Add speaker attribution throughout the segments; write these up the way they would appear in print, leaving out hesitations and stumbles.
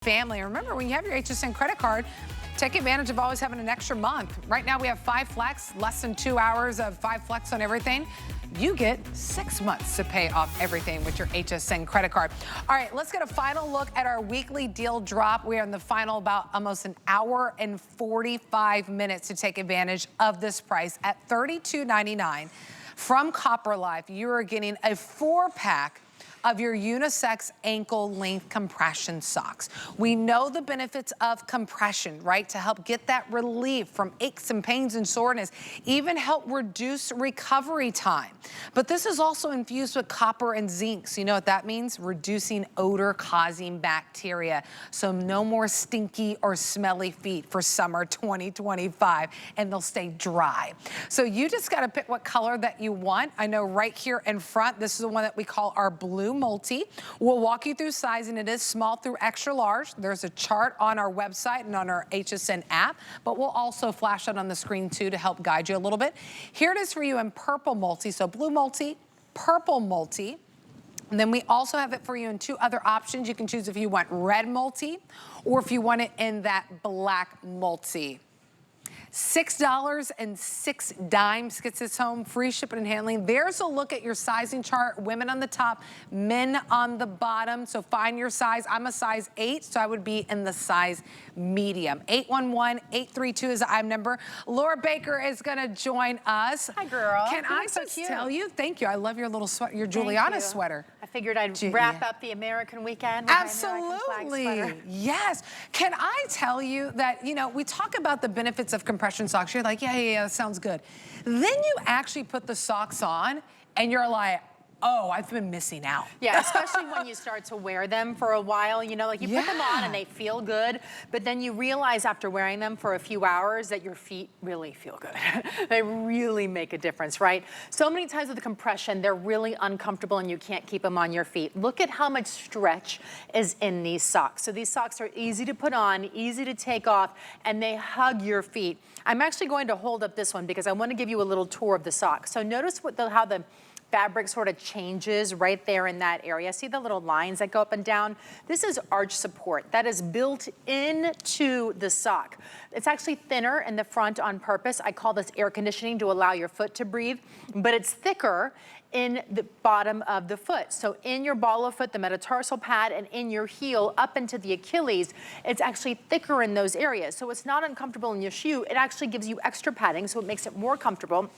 Speaker 1: family. Remember, when you have your HSN credit card, take advantage of always having an extra month. Right now we have 5 flex, less than 2 hours of 5 flex on everything. You get 6 months to pay off everything with your HSN credit card. All right, let's get a final look at our weekly deal drop. We are in the final about almost an hour and 45 minutes to take advantage of this price at $32.99 from Copper Life. You are getting a 4-pack of your unisex ankle length compression socks. We know the benefits of compression, right? To help get that relief from aches and pains and soreness, even help reduce recovery time. But this is also infused with copper and zinc. So you know what that means? Reducing odor causing bacteria. So no more stinky or smelly feet for summer 2025, and they'll stay dry. So you just gotta pick what color that you want. I know right here in front, this is the one that we call our blue multi. We'll walk you through sizing. It is small through extra large. There's a chart on our website and on our HSN app, but we'll also flash it on the screen too to help guide you a little bit. Here it is for you in purple multi. So blue multi, purple multi. And then we also have it for you in 2 other options. You can choose if you want red multi or if you want it in that black multi. $6.06 gets us home, free shipping and handling. There's a look at your sizing chart. Women on the top, men on the bottom. So find your size. I'm a size 8, so I would be in the size medium. 811-832 is the item number. Laura Baker is gonna join us.
Speaker 2: Hi, girl.
Speaker 1: Can I just tell you, thank you. I love your little sweater, your Juliana sweater.
Speaker 2: I figured I'd wrap up the American weekend with
Speaker 1: Absolutely.
Speaker 2: my American flag sweater.
Speaker 1: Yes. Can I tell you that, you know, we talk about the benefits of compression socks. You're like, yeah, that sounds good. Then you actually put the socks on and you're like, oh, I've been missing out.
Speaker 2: Yeah, especially when you start to wear them for a while, you know, like you put them on and they feel good, but then you realize after wearing them for a few hours that your feet really feel good. They really make a difference, right? So many times with the compression, they're really uncomfortable and you can't keep them on your feet. Look at how much stretch is in these socks. So these socks are easy to put on, easy to take off, and they hug your feet. I'm actually going to hold up this one because I want to give you a little tour of the sock. So notice how the fabric sort of changes right there in that area. See the little lines that go up and down? This is arch support. That is built into the sock. It's actually thinner in the front on purpose. I call this air conditioning to allow your foot to breathe, but it's thicker in the bottom of the foot. So in your ball of foot, the metatarsal pad, and in your heel up into the Achilles, it's actually thicker in those areas. So it's not uncomfortable in your shoe. It actually gives you extra padding, so it makes it more comfortable.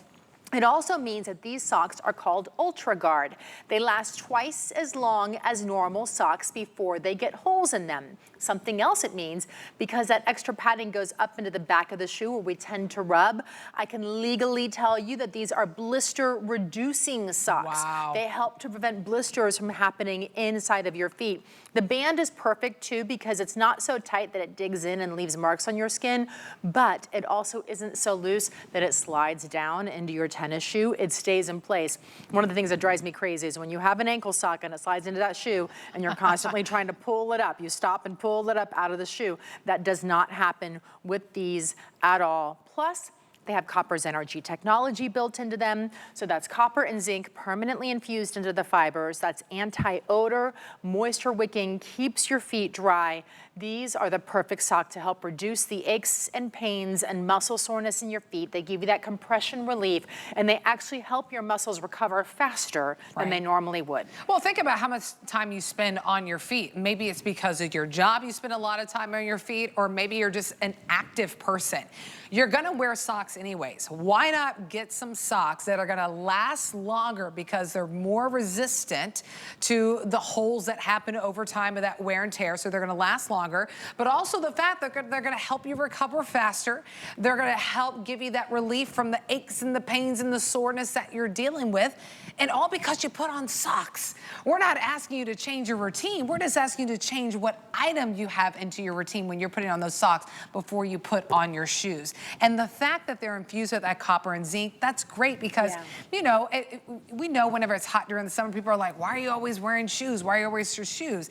Speaker 2: It also means that these socks are called Ultra Guard. They last twice as long as normal socks before they get holes in them. Something else it means, because that extra padding goes up into the back of the shoe where we tend to rub, I can legally tell you that these are blister reducing socks.
Speaker 1: Wow.
Speaker 2: They help to prevent blisters from happening inside of your feet. The band is perfect too because it's not so tight that it digs in and leaves marks on your skin, but it also isn't so loose that it slides down into your tennis shoe. It stays in place. One of the things that drives me crazy is when you have an ankle sock and it slides into that shoe and you're constantly trying to pull it up. You stop and pull it up out of the shoe. That does not happen with these at all. Plus, they have copper's NRG technology built into them. So that's copper and zinc permanently infused into the fibers. That's anti-odor, moisture wicking, keeps your feet dry. These are the perfect sock to help reduce the aches and pains and muscle soreness in your feet. They give you that compression relief, and they actually help your muscles recover faster than they normally would.
Speaker 1: Well, think about how much time you spend on your feet. Maybe it's because of your job, you spend a lot of time on your feet, or maybe you're just an active person. You're gonna wear socks anyways. Why not get some socks that are gonna last longer because they're more resistant to the holes that happen over time of that wear and tear, so they're gonna last longer, but also the fact that they're gonna help you recover faster. They're gonna help give you that relief from the aches and the pains and the soreness that you're dealing with, and all because you put on socks. We're not asking you to change your routine. We're just asking you to change what item you have into your routine when you're putting on those socks before you put on your shoes. And the fact that there infused with that copper and zinc. That's great because, you know, we know whenever it's hot during the summer, people are like, why are you always wearing shoes? Why are you always your shoes?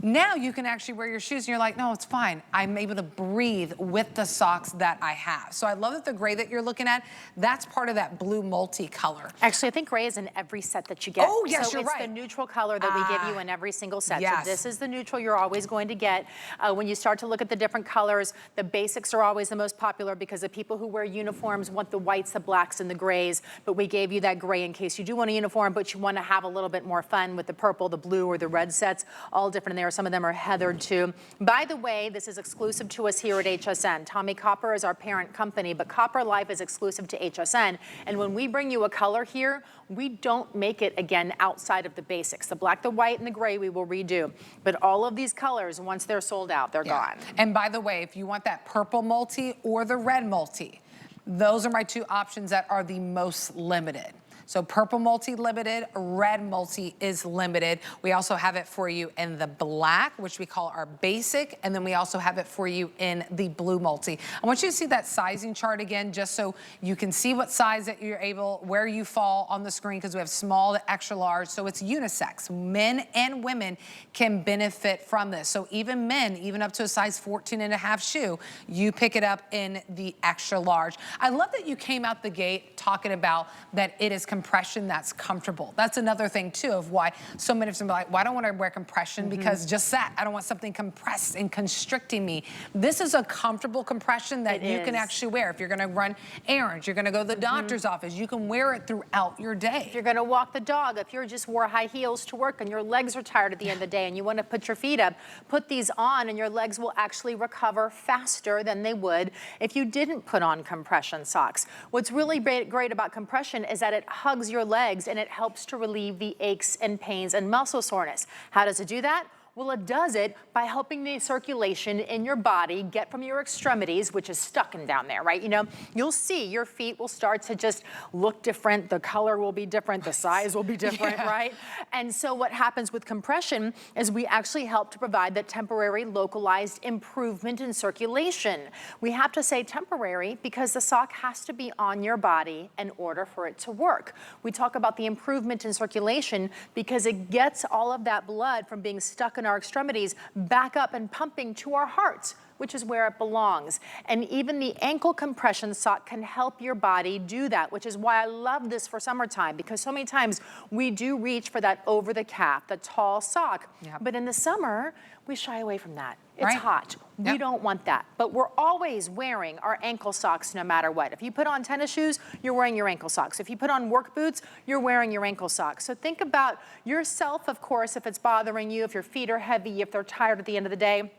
Speaker 1: Now you can actually wear your shoes and you're like, no, it's fine. I'm able to breathe with the socks that I have. So I love that the gray that you're looking at, that's part of that blue multi-color.
Speaker 2: Actually, I think gray is in every set that you get.
Speaker 1: Oh, yes,
Speaker 2: so
Speaker 1: you're right.
Speaker 2: it's the neutral color that we give you in every single set.
Speaker 1: Yes.
Speaker 2: So this is the neutral you're always going to get. When you start to look at the different colors, the basics are always the most popular because the people who wear uniforms want the whites, the blacks, and the grays. But we gave you that gray in case you do want a uniform, but you want to have a little bit more fun with the purple, the blue, or the red sets. All different in there. Some of them are heathered too. By the way, this is exclusive to us here at HSN. Tommie Copper is our parent company, but Copper Life is exclusive to HSN. And when we bring you a color here, we don't make it again outside of the basics. The black, the white, and the gray we will redo. But all of these colors, once they're sold out, they're gone.
Speaker 1: And by the way, if you want that purple multi or the red multi, those are my two options that are the most limited. So purple multi limited, red multi is limited. We also have it for you in the black, which we call our basic, and then we also have it for you in the blue multi. I want you to see that sizing chart again, just so you can see what size that you're able, where you fall on the screen, because we have small to extra large, so it's unisex. Men and women can benefit from this. So even men, even up to a size 14.5 shoe, you pick it up in the extra large. I love that you came out the gate talking about that it is compression that's comfortable. That's another thing too of why so many of them are like, well, I don't want to wear compression because just that, I don't want something compressed and constricting me. This is a comfortable compression that you can actually wear. If you're going to run errands, you're going to go to the doctor's office, you can wear it throughout your day.
Speaker 2: If you're going to walk the dog, if you just wore high heels to work and your legs are tired at the end of the day and you want to put your feet up, put these on and your legs will actually recover faster than they would if you didn't put on compression socks. What's really great about compression is that it hugs your legs and it helps to relieve the aches and pains and muscle soreness. How does it do that? Well, it does it by helping the circulation in your body get from your extremities, which is stuck in down there, right? You know, you'll see your feet will start to just look different. The color will be different. The size will be different, right? And so what happens with compression is we actually help to provide that temporary localized improvement in circulation. We have to say temporary because the sock has to be on your body in order for it to work. We talk about the improvement in circulation because it gets all of that blood from being stuck in our extremities back up and pumping to our hearts, which is where it belongs. And even the ankle compression sock can help your body do that, which is why I love this for summertime, because so many times we do reach for that over the calf, the tall sock. But in the summer, we shy away from that. It's hot. We don't want that. But we're always wearing our ankle socks no matter what. If you put on tennis shoes, you're wearing your ankle socks. If you put on work boots, you're wearing your ankle socks. So think about yourself, of course, if it's bothering you, if your feet are heavy, if they're tired at the end of the day.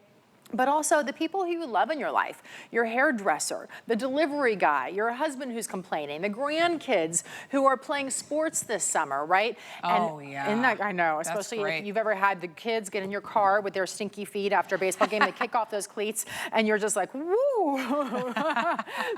Speaker 2: But also the people who you love in your life, your hairdresser, the delivery guy, your husband who's complaining, the grandkids who are playing sports this summer, right?
Speaker 1: Oh,
Speaker 2: and,
Speaker 1: yeah.
Speaker 2: And that, I know, especially if you've ever had the kids get in your car with their stinky feet after a baseball game, they kick off those cleats, and you're just like, woo!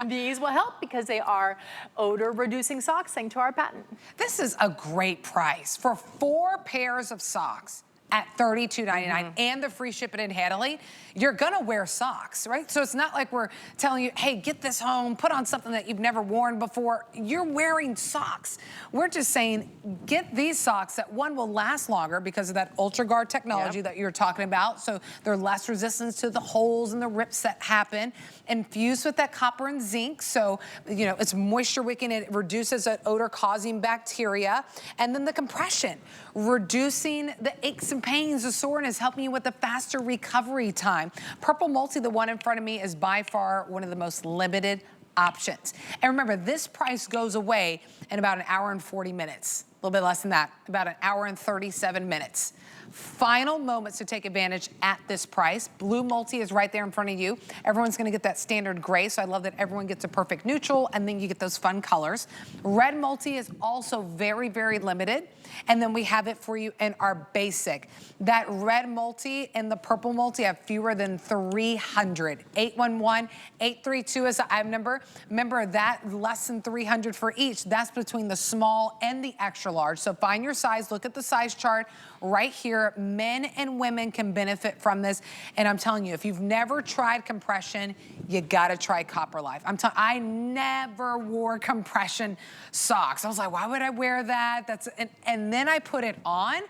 Speaker 2: These will help because they are odor-reducing socks, thanks to our patent.
Speaker 1: This is a great price for 4 pairs of socks at $32.99 and the free shipping and handling. You're gonna wear socks, right? So it's not like we're telling you, hey, get this home, put on something that you've never worn before. You're wearing socks. We're just saying, get these socks that one will last longer because of that Ultra Guard technology that you're talking about. So they're less resistant to the holes and the rips that happen. Infused with that copper and zinc. So, you know, it's moisture wicking, it reduces that odor causing bacteria. And then the compression, reducing the aches and pains, the soreness, helping you with the faster recovery time. Purple Multi, the one in front of me, is by far one of the most limited options. And remember, this price goes away in about 1 hour and 40 minutes. A little bit less than that, about 1 hour and 37 minutes. Final moments to take advantage at this price. Blue Multi is right there in front of you. Everyone's gonna get that standard gray, so I love that everyone gets a perfect neutral, and then you get those fun colors. Red Multi is also very, very limited, and then we have it for you in our basic. That red multi and the purple multi have fewer than 300. 811-832 is the item number. Remember that less than 300 for each. That's between the small and the extra large. So find your size, look at the size chart right here here. Men and women can benefit from this. And I'm telling you, if you've never tried compression, you gotta try Copper Life. I never wore compression socks. I was like, why would I wear that? And then I put it on.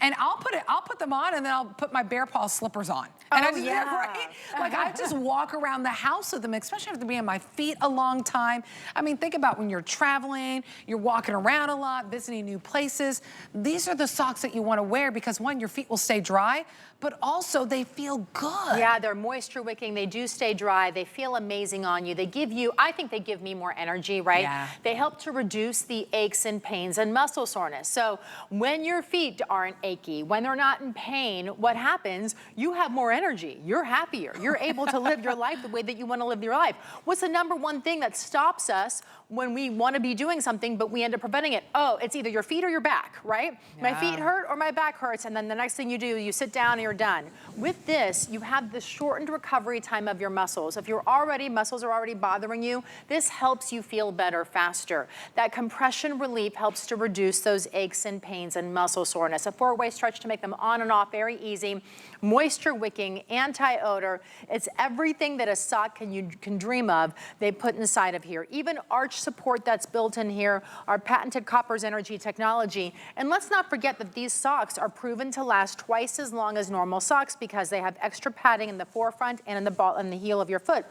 Speaker 1: And I'll put them on, and then I'll put my bare paw slippers on. And I just, right? Like I just walk around the house with them, especially if they're being on my feet a long time. I mean, think about when you're traveling, you're walking around a lot, visiting new places. These are the socks that you want to wear because one, your feet will stay dry, but also they feel good.
Speaker 2: Yeah, they're moisture wicking. They do stay dry. They feel amazing on you. They give you, I think they give me more energy, right?
Speaker 1: Yeah.
Speaker 2: They help to reduce the aches and pains and muscle soreness. So when your feet aren't achy, when they're not in pain, what happens? You have more energy. You're happier. You're able to live your life the way that you want to live your life. What's the number one thing that stops us when we want to be doing something, but we end up preventing it? Oh, it's either your feet or your back, right? Yeah. My feet hurt or my back hurts, and then the next thing you do, you sit down and you're done. With this, you have the shortened recovery time of your muscles. If muscles are already bothering you, this helps you feel better faster. That compression relief helps to reduce those aches and pains and muscle soreness. A 4-way stretch to make them on and off very easy. Moisture wicking, anti-odor. It's everything that a sock you can dream of, they put inside of here. Even arch support that's built in here, our patented Copper's energy technology. And let's not forget that these socks are proven to last twice as long as normal socks because they have extra padding in the forefront and in the ball and the heel of your foot.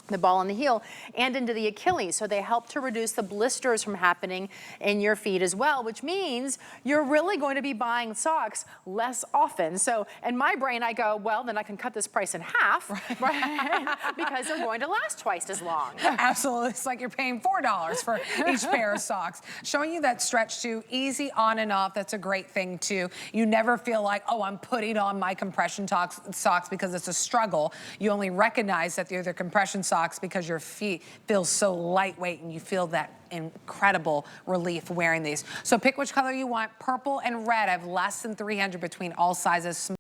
Speaker 2: The ball on the heel and into the Achilles. So they help to reduce the blisters from happening in your feet as well, which means you're really going to be buying socks less often. So in my brain, I go, well, then I can cut this price in half, right? Because they're going to last twice as long.
Speaker 1: Absolutely. It's like you're paying $4 for each pair of socks. Showing you that stretch too, easy on and off. That's a great thing too. You never feel like, oh, I'm putting on my compression socks because it's a struggle. You only recognize that they're the compression socks because your feet feel so lightweight and you feel that incredible relief wearing these. So pick which color you want. Purple and red. I have less than 300 between all sizes.